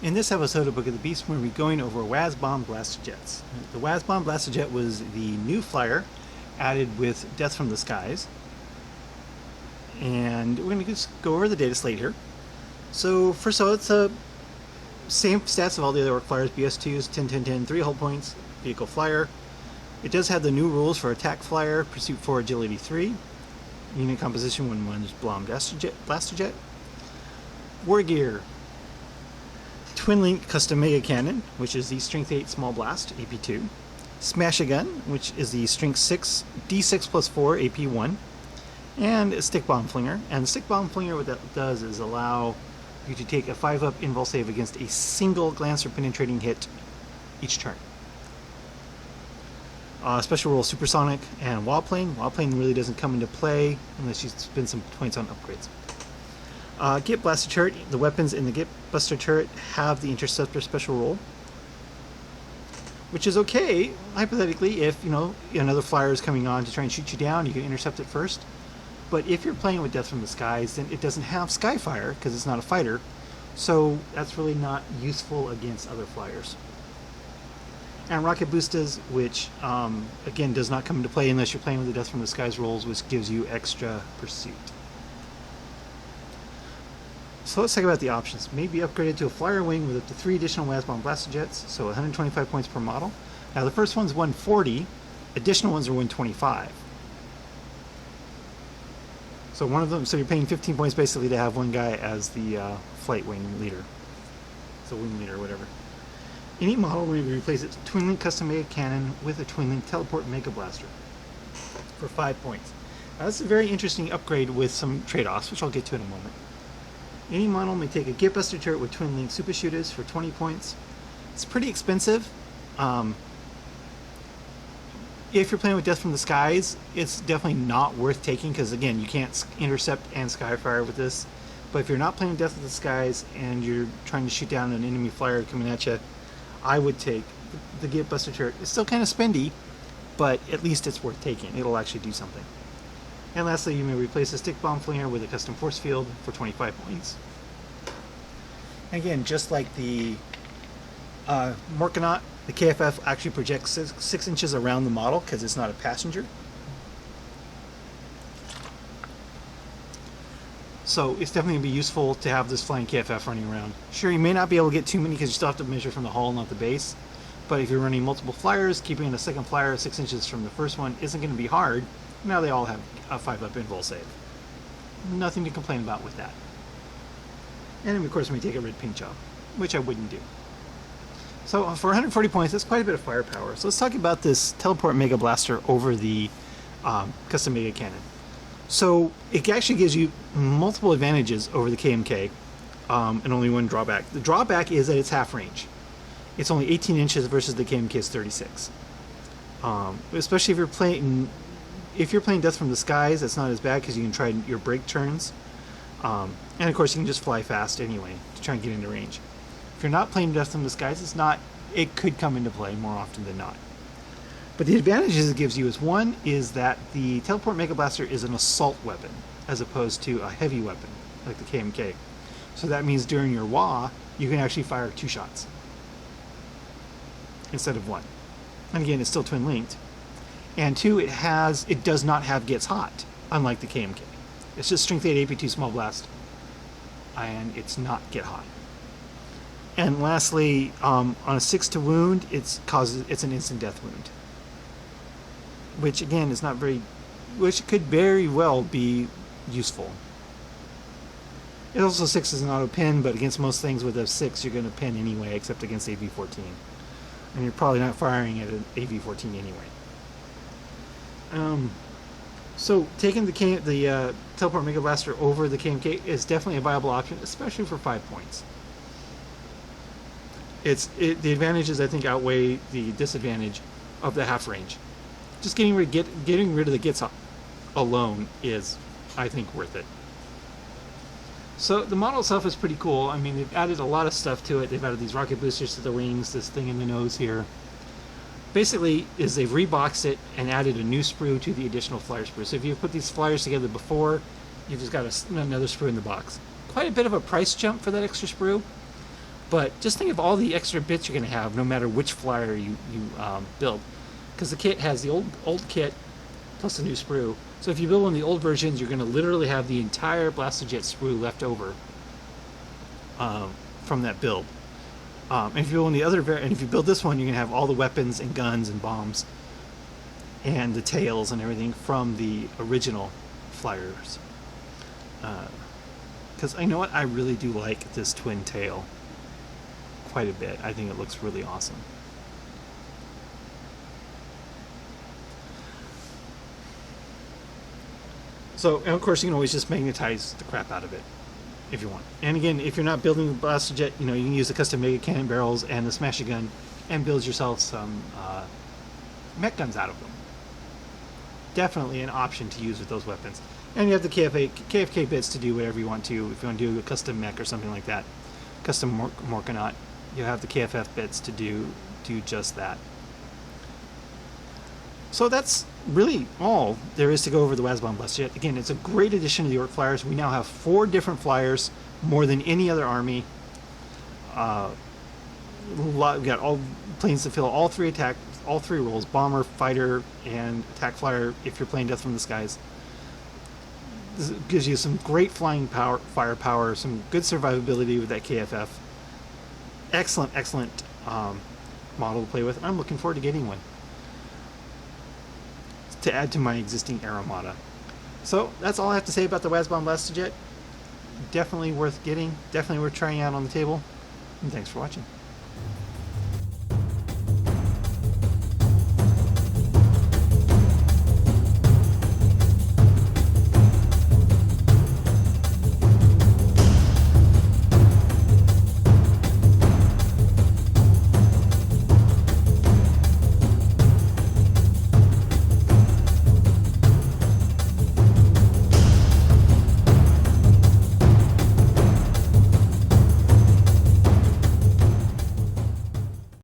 In this episode of Book of the Beast, we're going to be going over Wazbom Blastajets. The Wazbom Blastajet was the new flyer added with Death from the Skies. And we're going to just go over the data slate here. So, first of all, it's the same stats of all the other orc flyers. BS2s, 10, 10, 10, 3 hull points, vehicle flyer. It does have the new rules for attack flyer, pursuit 4, agility 3. Unit composition 1-1 is Blastajet. War gear. Twin Link Custom Mega Cannon, which is the Strength 8 Small Blast, AP2. Smash-A-Gun, which is the Strength 6 D6 plus 4, AP1. And a Stick Bomb Flinger. And the Stick Bomb Flinger, what that does is allow you to take a 5-up invul save against a single glance or penetrating hit each turn. Special rule Supersonic and Wild Plane. Wild Plane really doesn't come into play unless you spend some points on upgrades. Git Blaster Turret. The weapons in the Git Buster Turret have the Interceptor special rule, which is okay, hypothetically, if another flyer is coming on to try and shoot you down, you can intercept it first. But if you're playing with Death from the Skies, then it doesn't have Skyfire because it's not a fighter, so that's really not useful against other flyers. And Rocket Boostas, which again does not come into play unless you're playing with the Death from the Skies rolls, which gives you extra pursuit. So let's talk about the options. May be upgraded to a flyer wing with up to 3 additional Wazbom Blastajets, so 125 points per model. Now the first one's 140, additional ones are 125. So one of them, so you're paying 15 points basically to have one guy as the flight wing leader. So wing leader or whatever. Any model will replace its Twin Link Custom Mega Cannon with a Twin Link Teleport Mega Blaster for 5 points. Now this is a very interesting upgrade with some trade-offs, which I'll get to in a moment. Any model may take a Git Buster Turret with Twin Link Super Shooters for 20 points. It's pretty expensive. If you're playing with Death from the Skies, it's definitely not worth taking because, again, you can't intercept and Skyfire with this. But if you're not playing Death of the Skies and you're trying to shoot down an enemy flyer coming at you, I would take the Git Buster Turret. It's still kind of spendy, but at least it's worth taking. It'll actually do something. And lastly, you may replace a Stick Bomb Flinger with a Custom Force Field for 25 points. Again, just like the Morkanaut, the KFF actually projects 6 inches around the model because it's not a passenger. So it's definitely going to be useful to have this flying KFF running around. Sure, you may not be able to get too many because you still have to measure from the hull, not the base. But if you're running multiple flyers, keeping a second flyer 6 inches from the first one isn't going to be hard. Now they all have a 5-up invul save. Nothing to complain about with that. And of course we take a red paint job, which I wouldn't do. So for 140 points, that's quite a bit of firepower. So let's talk about this Teleport Mega Blaster over the Custom Mega Cannon. So it actually gives you multiple advantages over the KMK, and only one drawback. The drawback is that it's half range. It's only 18 inches versus the KMK's 36. Especially if you're playing Death from the Skies, that's not as bad because you can try your break turns. And of course you can just fly fast anyway to try and get into range. If you're not playing Death from the Skies, it could come into play more often than not. But the advantages it gives you is, one is that the Teleport Mega Blaster is an assault weapon as opposed to a heavy weapon like the KMK. So that means during your WA, you can actually fire 2 shots instead of 1. And again, it's still twin linked. And 2, it does not have Gets Hot, unlike the KMK. It's just Strength 8 AP2 Small Blast, and it's not Get Hot. And lastly, on a 6 to wound, it's an instant death wound, which again is not which could very well be useful. It also 6 is an auto pin, but against most things with a 6, you're going to pin anyway, except against AV-14, and you're probably not firing at an AV-14 anyway. So taking the Teleport Mega Blaster over the KMK is definitely a viable option, especially for 5 points. The advantages, I think, outweigh the disadvantage of the half range. Just getting rid of the Gets Hot alone is, I think, worth it. So the model itself is pretty cool. I mean, they've added a lot of stuff to it. They've added these rocket boosters to the wings, this thing in the nose here. Basically, is they've reboxed it and added a new sprue to the additional flyer sprue. So if you've put these flyers together before, you've just got another sprue in the box. Quite a bit of a price jump for that extra sprue. But just think of all the extra bits you're going to have no matter which flyer you build. Because the kit has the old kit plus the new sprue. So if you build one of the old versions, you're going to literally have the entire Blastajet sprue left over from that build. And if you build the other and if you build this one, you're going to have all the weapons and guns and bombs and the tails and everything from the original flyers. Because you know what, I really do like this twin tail quite a bit. I think it looks really awesome. So, and of course, you can always just magnetize the crap out of it if you want. And again, if you're not building the Blastajet, you can use the custom mega cannon barrels and the smashy gun and build yourself some mech guns out of them. Definitely an option to use with those weapons. And you have the KFK bits to do whatever you want to. If you want to do a custom mech or something like that, custom Morkanaut, you have the KFF bits to do just that. So that's really all there is to go over the Wazbom Blastajet. Again, it's a great addition to the Orc flyers. We now have 4 different flyers, more than any other army. We've got all planes to fill all 3 roles: bomber, fighter, and attack flyer. If you're playing Death from the Skies, this gives you some great flying power, firepower, some good survivability with that KFF. Excellent model to play with. I'm looking forward to getting one to add to my existing Armada. So that's all I have to say about the Wazbom Blastajet. Definitely worth getting, definitely worth trying out on the table, and thanks for watching.